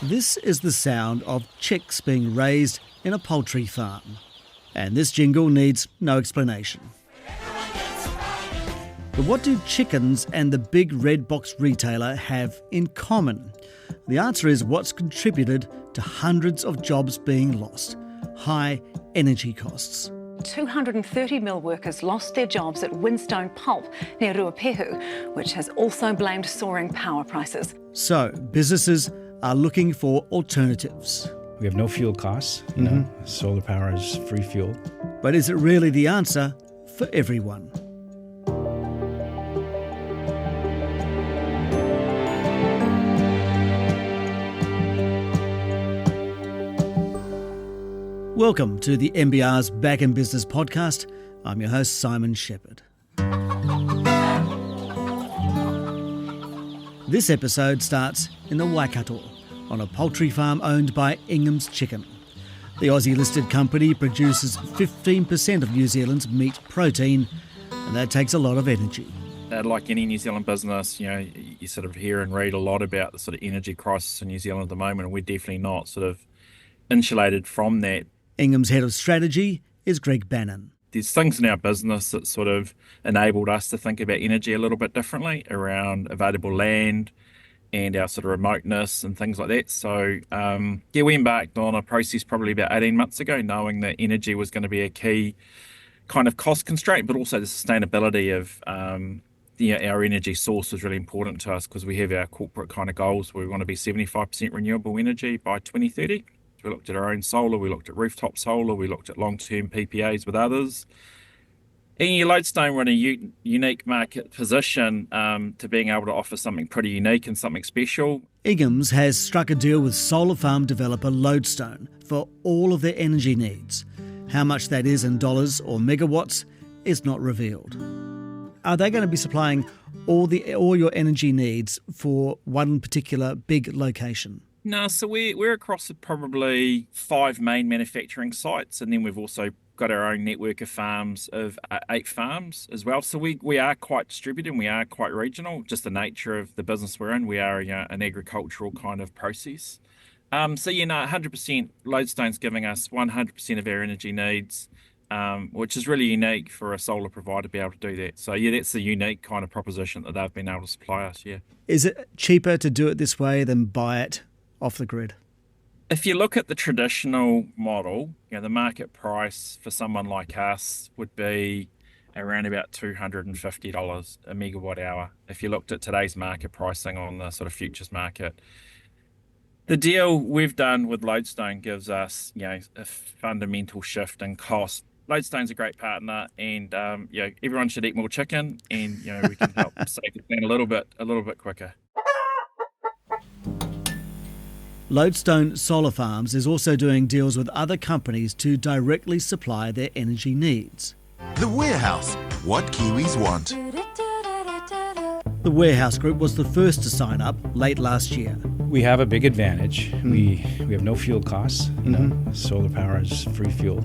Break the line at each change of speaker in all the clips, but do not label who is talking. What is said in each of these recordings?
This is the sound of chicks being raised in a poultry farm. And this jingle needs no explanation. But what do chickens and the big red box retailer have in common? The answer is what's contributed to hundreds of jobs being lost: high energy costs.
230 mill workers lost their jobs at Winstone Pulp near Ruapehu, which has also blamed soaring power prices.
So businesses are looking for alternatives.
We have no fuel costs. Solar power is free fuel.
But is it really the answer for everyone? Welcome to the NBR's Back in Business podcast. I'm your host, Simon Shepherd. This episode starts in the Waikato, on a poultry farm owned by Inghams Chicken. The Aussie-listed company produces 15% of New Zealand's meat protein, and that takes a lot of energy.
Like any New Zealand business, you sort of hear and read a lot about the sort of energy crisis in New Zealand at the moment, and we're definitely not sort of insulated from that.
Inghams' head of strategy is Greg Bannon.
There's things in our business that sort of enabled us to think about energy a little bit differently around available land and our sort of remoteness and things like that. So, we embarked on a process probably about 18 months ago, knowing that energy was going to be a key kind of cost constraint, but also the sustainability of our energy source was really important to us because we have our corporate kind of goals where we want to be 75% renewable energy by 2030. We looked at our own solar, we looked at rooftop solar, we looked at long-term PPAs with others. And Lodestone were in a unique market position to being able to offer something pretty unique and something special.
Inghams has struck a deal with solar farm developer Lodestone for all of their energy needs. How much that is in dollars or megawatts is not revealed. Are they going to be supplying all your energy needs for one particular big location?
No, so we're across probably 5 main manufacturing sites, and then we've also got our own network of farms of 8 farms as well. So we are quite distributed and we are quite regional, just the nature of the business we're in. We are an agricultural kind of process. 100%, Lodestone's giving us 100% of our energy needs, which is really unique for a solar provider to be able to do that. So that's the unique kind of proposition that they've been able to supply us, yeah.
Is it cheaper to do it this way than buy it off the grid?
If you look at the traditional model, the market price for someone like us would be around about $250 a megawatt hour. If you looked at today's market pricing on the sort of futures market, the deal we've done with Lodestone gives us, a fundamental shift in cost. Lodestone's a great partner, and everyone should eat more chicken, and we can help save the plan a little bit quicker.
Lodestone Solar Farms is also doing deals with other companies to directly supply their energy needs.
The Warehouse, what Kiwis want.
The Warehouse Group was the first to sign up late last year.
We have a big advantage. We have no fuel costs. Solar power is free fuel,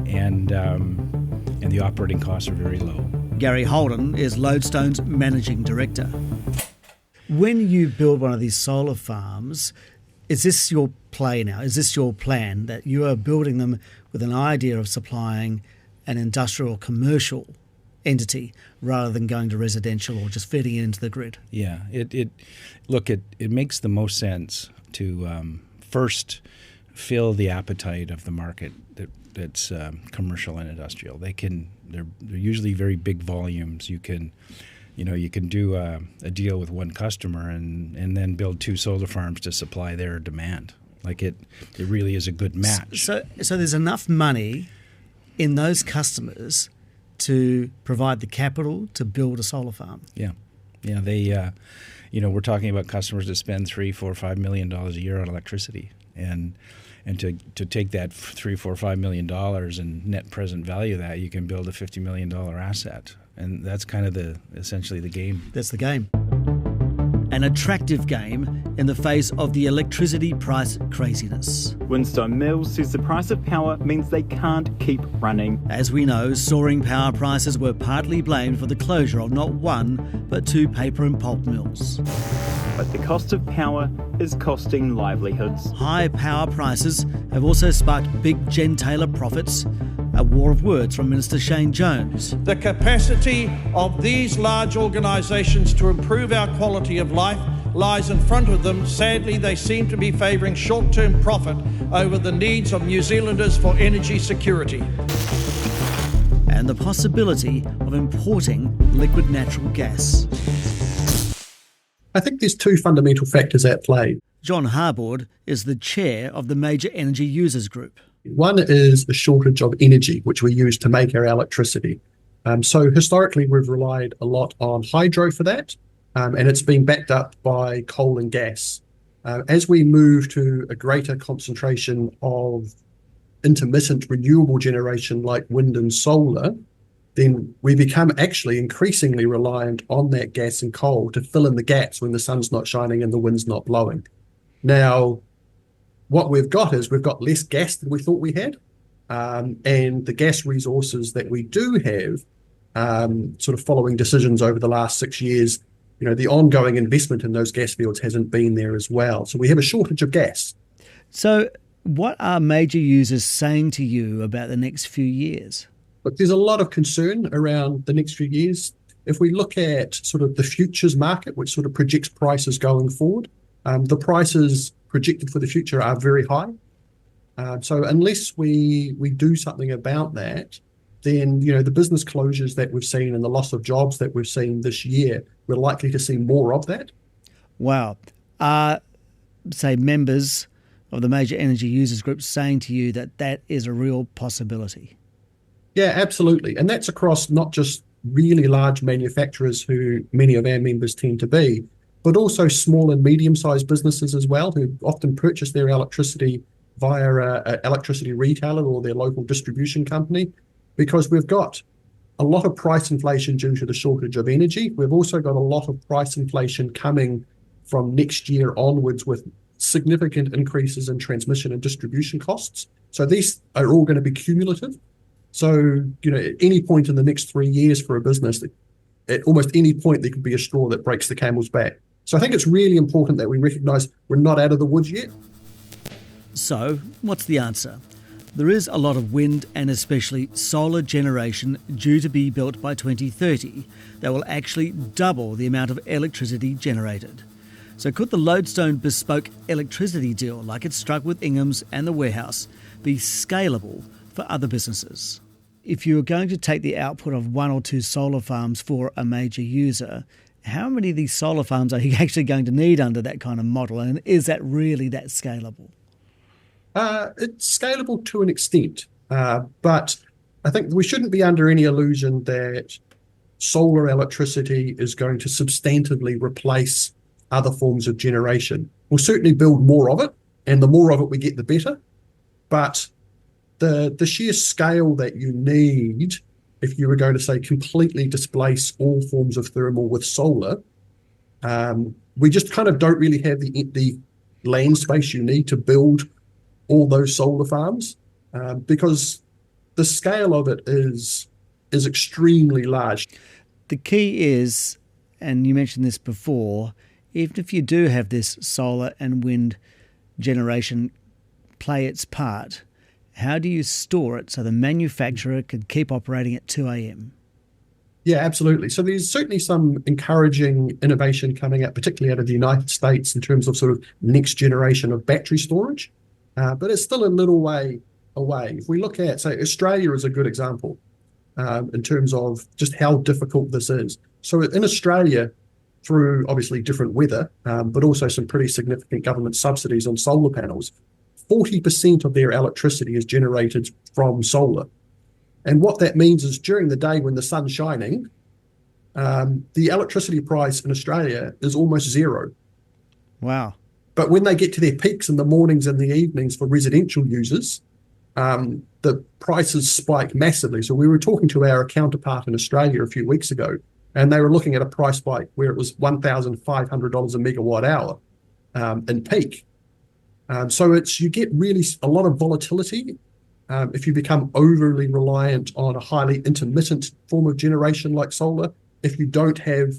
and the operating costs are very low.
Gary Holden is Lodestone's managing director. When you build one of these solar farms, is this your play now? Is this your plan, that you are building them with an idea of supplying an industrial commercial entity rather than going to residential or just feeding it into the grid?
Yeah, it makes the most sense to first fill the appetite of the market that's commercial and industrial. They're usually very big volumes. You can do a deal with one customer and then build 2 solar farms to supply their demand. Like it really is a good match.
So there's enough money in those customers to provide the capital to build a solar farm.
Yeah. They, we're talking about customers that spend $3, $4, $5 million a year on electricity, and to take that $3, $4, $5 million and net present value that, you can build a $50 million asset. And that's kind of essentially the game.
That's the game. An attractive game in the face of the electricity price craziness.
Winstone Mills says the price of power means they can't keep running.
As we know, soaring power prices were partly blamed for the closure of not one, but 2 paper and pulp mills.
but the cost of power is costing livelihoods.
High power prices have also sparked big gentailer profits. A war of words from Minister Shane Jones.
The capacity of these large organisations to improve our quality of life lies in front of them. Sadly, they seem to be favouring short-term profit over the needs of New Zealanders for energy security.
And the possibility of importing liquid natural gas.
I think there's two fundamental factors at play.
John Harbord is the chair of the Major Energy Users Group.
One is a shortage of energy, which we use to make our electricity. So historically, we've relied a lot on hydro for that, and it's been backed up by coal and gas. As we move to a greater concentration of intermittent renewable generation like wind and solar, then we become actually increasingly reliant on that gas and coal to fill in the gaps when the sun's not shining and the wind's not blowing. Now, what we've got is we've got less gas than we thought we had, and the gas resources that we do have, sort of following decisions over the last 6 years, the ongoing investment in those gas fields hasn't been there as well. So we have a shortage of gas.
So what are major users saying to you about the next few years?
Look, there's a lot of concern around the next few years. If we look at sort of the futures market, which sort of projects prices going forward, the prices projected for the future are very high. So unless we do something about that, then, the business closures that we've seen and the loss of jobs that we've seen this year, we're likely to see more of that.
Wow. Are, say, members of the Major Energy Users Group saying to you that that is a real possibility?
Yeah, absolutely. And that's across not just really large manufacturers who many of our members tend to be, but also small and medium-sized businesses as well, who often purchase their electricity via an electricity retailer or their local distribution company, because we've got a lot of price inflation due to the shortage of energy. We've also got a lot of price inflation coming from next year onwards with significant increases in transmission and distribution costs. So these are all going to be cumulative. So, at any point in the next 3 years for a business, at almost any point, there could be a straw that breaks the camel's back. So I think it's really important that we recognise we're not out of the woods yet.
So, what's the answer? There is a lot of wind and especially solar generation due to be built by 2030 that will actually double the amount of electricity generated. So could the Lodestone bespoke electricity deal, like it struck with Inghams and the warehouse, be scalable for other businesses? If you're going to take the output of 1 or 2 solar farms for a major user, how many of these solar farms are you actually going to need under that kind of model? And is that really that scalable?
It's scalable to an extent, but I think we shouldn't be under any illusion that solar electricity is going to substantively replace other forms of generation. We'll certainly build more of it, and the more of it we get, the better. But the sheer scale that you need, if you were going to say completely displace all forms of thermal with solar, we just kind of don't really have the land space you need to build all those solar farms, because the scale of it is extremely large.
The key is, and you mentioned this before, even if you do have this solar and wind generation play its part, how do you store it so the manufacturer could keep operating at 2 a.m?
Yeah, absolutely. So there's certainly some encouraging innovation coming out, particularly out of the United States, in terms of sort of next generation of battery storage. But it's still a little way away. If we look at, say, Australia is a good example in terms of just how difficult this is. So in Australia, through obviously different weather, but also some pretty significant government subsidies on solar panels, 40% of their electricity is generated from solar. And what that means is during the day when the sun's shining, the electricity price in Australia is almost zero.
Wow.
But when they get to their peaks in the mornings and the evenings for residential users, the prices spike massively. So we were talking to our counterpart in Australia a few weeks ago, and they were looking at a price spike where it was $1,500 a megawatt hour in peak. So you get really a lot of volatility if you become overly reliant on a highly intermittent form of generation like solar, if you don't have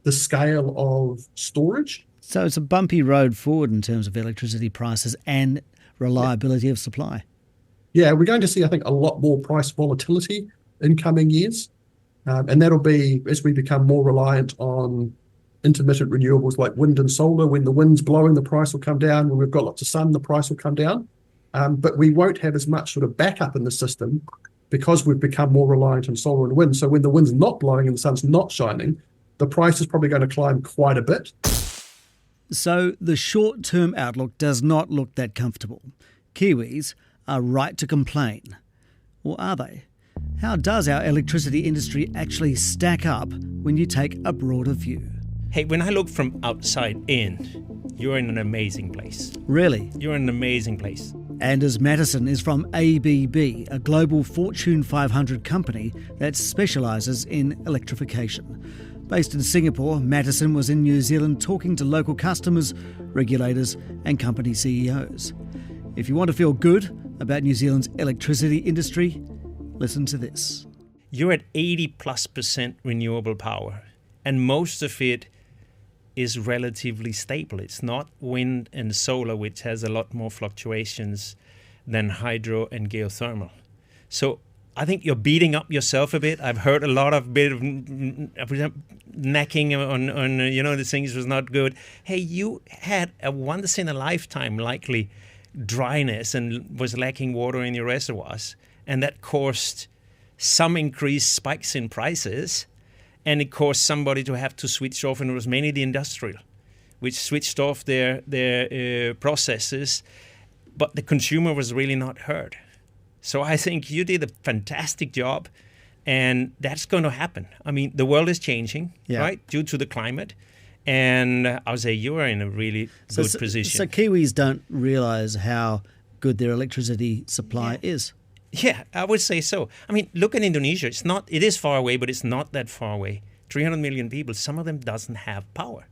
the scale of storage.
So it's a bumpy road forward in terms of electricity prices and reliability of supply.
Yeah, we're going to see, I think, a lot more price volatility in coming years. And that'll be as we become more reliant on intermittent renewables like wind and solar. When the wind's blowing, the price will come down. When we've got lots of sun, the price will come down. But we won't have as much sort of backup in the system because we've become more reliant on solar and wind. So when the wind's not blowing and the sun's not shining, the price is probably going to climb quite a bit.
So the short-term outlook does not look that comfortable. Kiwis are right to complain. Or are they? How does our electricity industry actually stack up when you take a broader view?
Hey, when I look from outside in, you're in an amazing place.
Really?
You're in an amazing place.
Anders Mattisson is from ABB, a global Fortune 500 company that specialises in electrification. Based in Singapore, Mattisson was in New Zealand talking to local customers, regulators and company CEOs. If you want to feel good about New Zealand's electricity industry, listen to this.
You're at 80+% renewable power, and most of it is relatively stable. It's not wind and solar, which has a lot more fluctuations than hydro and geothermal. So I think you're beating up yourself a bit. I've heard a lot of bit of necking on the things was not good. Hey, you had a once in a lifetime likely dryness and was lacking water in your reservoirs, and that caused some increased spikes in prices, and it caused somebody to have to switch off, and it was mainly the industrial, which switched off their processes, but the consumer was really not heard. So I think you did a fantastic job, and that's going to happen. I mean, the world is changing, right, due to the climate. And I would say you are in a really good position.
So Kiwis don't realise how good their electricity supply is.
Yeah, I would say so. I mean, look at Indonesia. It is far away, but it's not that far away. 300 million people, some of them doesn't have power.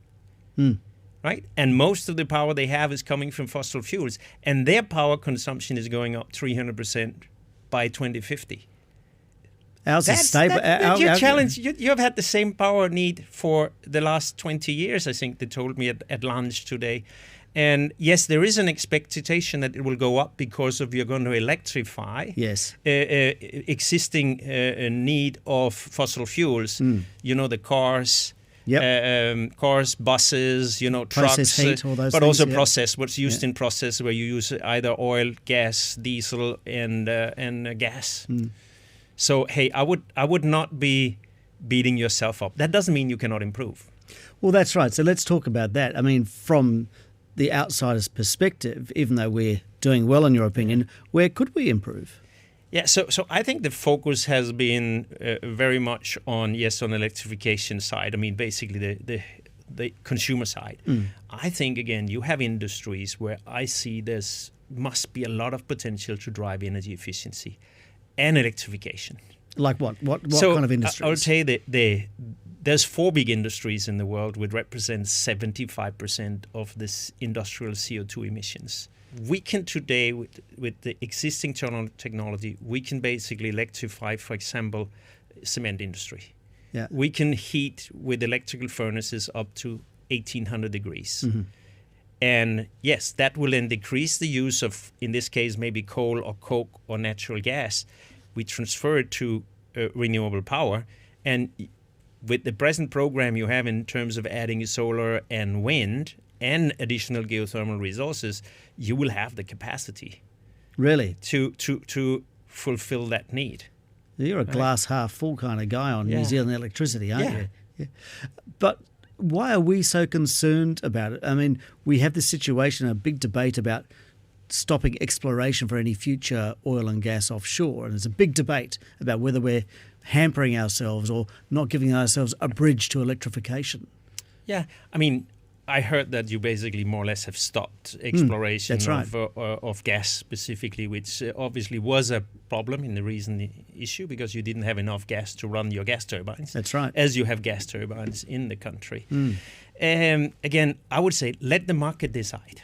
Right? And most of the power they have is coming from fossil fuels. And their power consumption is going up 300% by 2050.
Ours is stable.
That's your challenge. You have had the same power need for the last 20 years, I think they told me at lunch today. And yes, there is an expectation that it will go up because of you're going to electrify existing need of fossil fuels. The cars, cars, buses, trucks,
process heat, all those
but
things,
also process. What's used in process, where you use either oil, gas, diesel, and gas. So hey, I would not be beating yourself up. That doesn't mean you cannot improve.
Well, that's right. So let's talk about that. I mean, from the outsider's perspective, even though we're doing well, in your opinion, where could we improve?
Yeah, so I think the focus has been very much on electrification side. I mean, basically the consumer side. I think, again, you have industries where I see there's must be a lot of potential to drive energy efficiency and electrification.
Like what? What kind of industries?
I would say that there's 4 big industries in the world which represent 75% of this industrial CO2 emissions. We can today, with the existing technology, we can basically electrify, for example, cement industry.
Yeah.
We can heat with electrical furnaces up to 1800 degrees. And yes, that will then decrease the use of, in this case, maybe coal or coke or natural gas. We transfer it to renewable power. And with the present program you have in terms of adding solar and wind and additional geothermal resources, you will have the capacity.
Really?
To fulfill that need.
You're a glass half full kind of guy on New Zealand electricity, aren't you? Yeah. But why are we so concerned about it? I mean, we have this situation, a big debate about stopping exploration for any future oil and gas offshore. And there's a big debate about whether we're hampering ourselves or not giving ourselves a bridge to electrification.
Yeah, I mean, I heard that you basically more or less have stopped exploration of gas specifically, which obviously was a problem in the recent issue because you didn't have enough gas to run your gas turbines.
That's right.
As you have gas turbines in the country. Again, I would say let the market decide.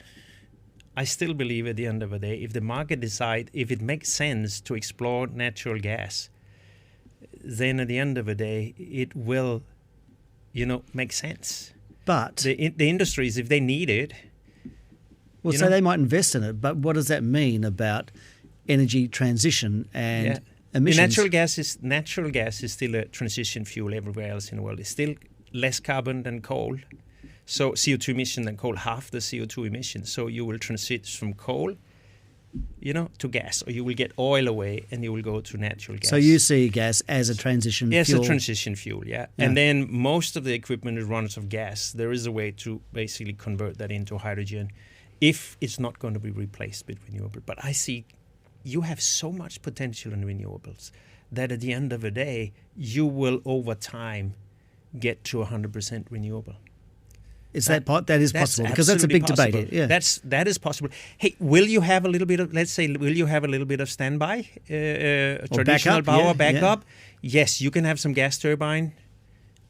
I still believe at the end of the day, if the market decide, if it makes sense to explore natural gas, then at the end of the day, it will, make sense.
But
the industries, if they need it,
well, so they might invest in it. But what does that mean about energy transition and emissions?
Natural gas is still a transition fuel everywhere else in the world. It's still less carbon than coal. So CO2 emission than coal, half the CO2 emissions. So you will transit from coal, to gas, or you will get oil away and you will go to natural gas.
So you see gas as a transition fuel?
As a transition fuel, yeah. And then most of the equipment is runs of gas. There is a way to basically convert that into hydrogen if it's not going to be replaced with renewable. But I see you have so much potential in renewables that at the end of the day, you will over time get to 100% renewable.
That is possible? Because that's a big debate. Yeah,
that is possible. Hey, will you have a little bit of standby, traditional power backup? Yes, you can have some gas turbine,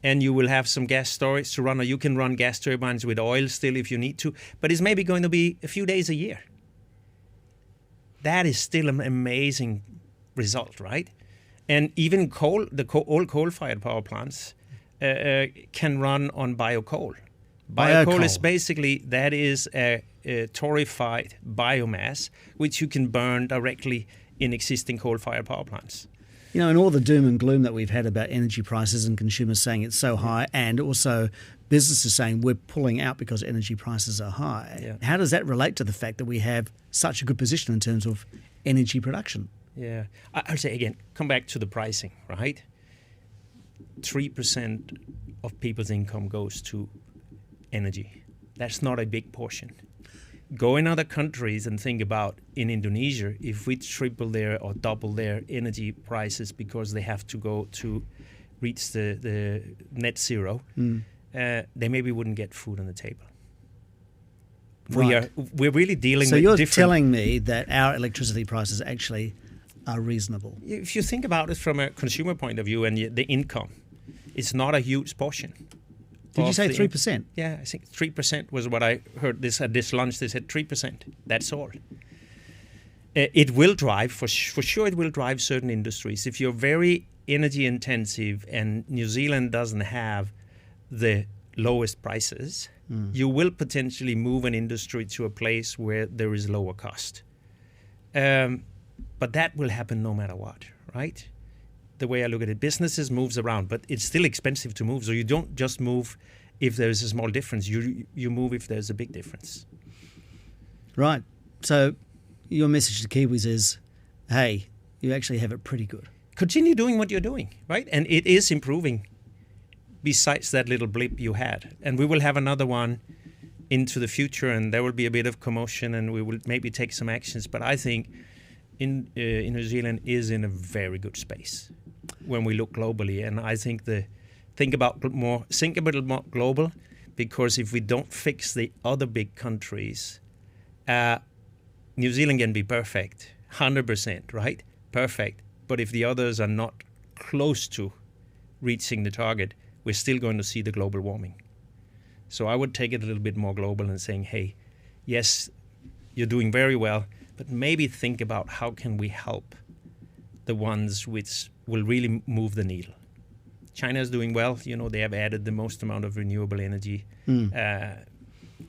and you will have some gas storage to run, or you can run gas turbines with oil still if you need to. But it's maybe going to be a few days a year. That is still an amazing result, right? And even all coal-fired power plants can run on biocoal. Biocoal is basically, that is a torrefied biomass, which you can burn directly in existing coal-fired power plants.
In all the doom and gloom that we've had about energy prices and consumers saying it's so high, and also businesses saying we're pulling out because energy prices are high, how does that relate to the fact that we have such a good position in terms of energy production?
Yeah, I'll say again, come back to the pricing, right? 3% of people's income goes to energy. That's not a big portion. Go in other countries and think about in Indonesia, if we triple or double their energy prices because they have to go to reach the net zero, they maybe wouldn't get food on the table.
Right.
We're really dealing with
So you're
different...
telling me that our electricity prices actually are reasonable?
If you think about it from a consumer point of view and the income, it's not a huge portion.
Did you say 3%?
Yeah, I think 3% was what I heard at this lunch. They said 3%. That's all. It will drive, for sure it will drive certain industries. If you're very energy intensive and New Zealand doesn't have the lowest prices, you will potentially move an industry to a place where there is lower cost. But that will happen no matter what, right? The way I look at it, businesses moves around, but it's still expensive to move. So you don't just move if there's a small difference. You move if there's a big difference.
Right. So your message to Kiwis is, hey, you actually have it pretty good.
Continue doing what you're doing, right? And it is improving besides that little blip you had. And we will have another one into the future, and there will be a bit of commotion, and we will maybe take some actions. But I think in New Zealand is in a very good space when we look globally. And I think think a little more global, because if we don't fix the other big countries, New Zealand can be perfect, 100%, right? Perfect. But if the others are not close to reaching the target, we're still going to see the global warming. So I would take it a little bit more global and saying, hey, yes, you're doing very well, but maybe think about how can we help the ones which will really move the needle. China is doing well. They have added the most amount of renewable energy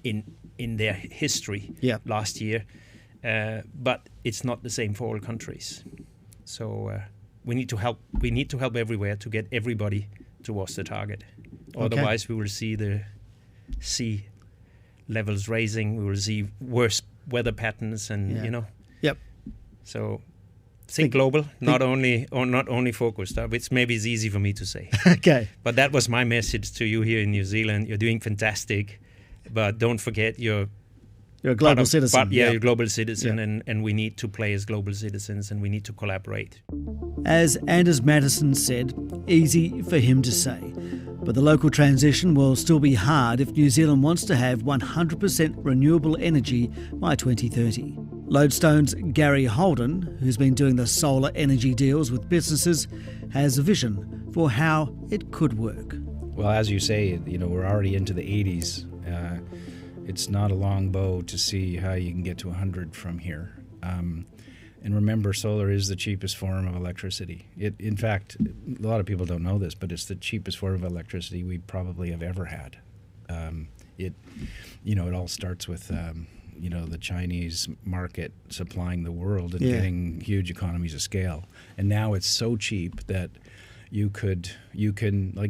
in their history last year. But it's not the same for all countries. So we need to help. We need to help everywhere to get everybody towards the target. Okay. Otherwise, we will see the sea levels raising. We will see worse weather patterns, and
Yep.
So think global, not only focused. Which maybe is easy for me to say.
Okay.
But that was my message to you here in New Zealand. You're doing fantastic, but don't forget you're
a global citizen.
You're a global citizen, and we need to play as global citizens, and we need to collaborate.
As Anders Madison said, easy for him to say. But the local transition will still be hard if New Zealand wants to have 100% renewable energy by 2030. Lodestone's Gary Holden, who's been doing the solar energy deals with businesses, has a vision for how it could work.
Well, as you say, we're already into the 80s. It's not a long bow to see how you can get to 100 from here. And remember, solar is the cheapest form of electricity. In fact, a lot of people don't know this, but it's the cheapest form of electricity we probably have ever had. it all starts with the Chinese market supplying the world and getting huge economies of scale. And now it's so cheap that you can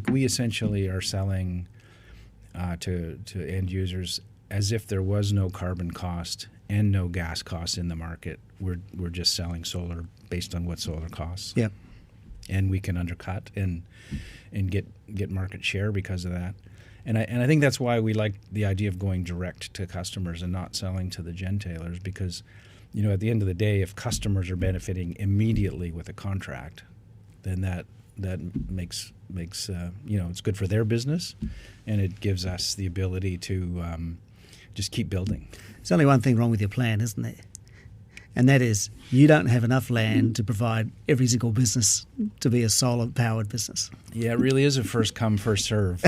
we essentially are selling to end users as if there was no carbon cost and no gas costs in the market. We're just selling solar based on what solar costs.
Yep.
And we can undercut and get market share because of that. And I think that's why we like the idea of going direct to customers and not selling to the gentailers, because at the end of the day, if customers are benefiting immediately with a contract, then that makes it's good for their business, and it gives us the ability to just keep building.
There's only one thing wrong with your plan, isn't there? And that is you don't have enough land to provide every single business to be a solar-powered business.
Yeah, it really is a first come, first serve.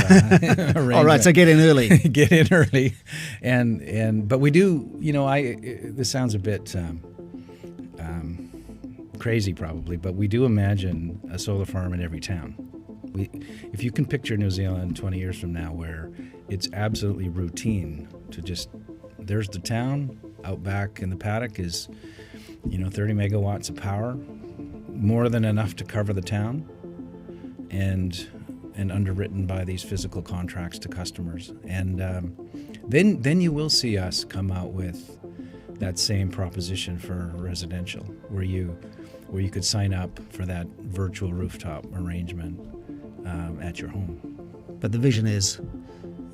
All
right, so get in early.
Get in early, but we do. This sounds a bit crazy, probably, but we do imagine a solar farm in every town. If you can picture New Zealand 20 years from now, where it's absolutely routine to just there's the town. Out back in the paddock is, 30 megawatts of power, more than enough to cover the town, and underwritten by these physical contracts to customers. And then you will see us come out with that same proposition for residential, where you could sign up for that virtual rooftop arrangement at your home.
But the vision is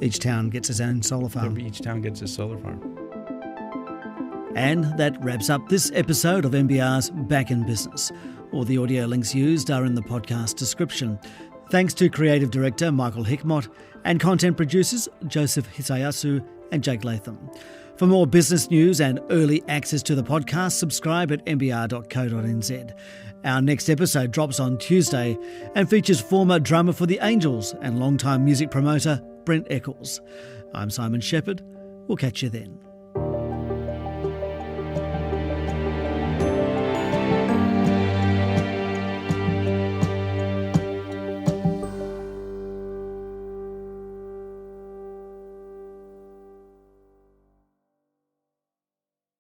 each town gets its own solar farm.
Each town gets a solar farm.
And that wraps up this episode of NBR's Back in Business. All the audio links used are in the podcast description. Thanks to Creative Director Michael Hickmott and content producers Joseph Hisayasu and Jake Latham. For more business news and early access to the podcast, subscribe at nbr.co.nz. Our next episode drops on Tuesday and features former drummer for the Angels and longtime music promoter Brent Eccles. I'm Simon Shepherd. We'll catch you then.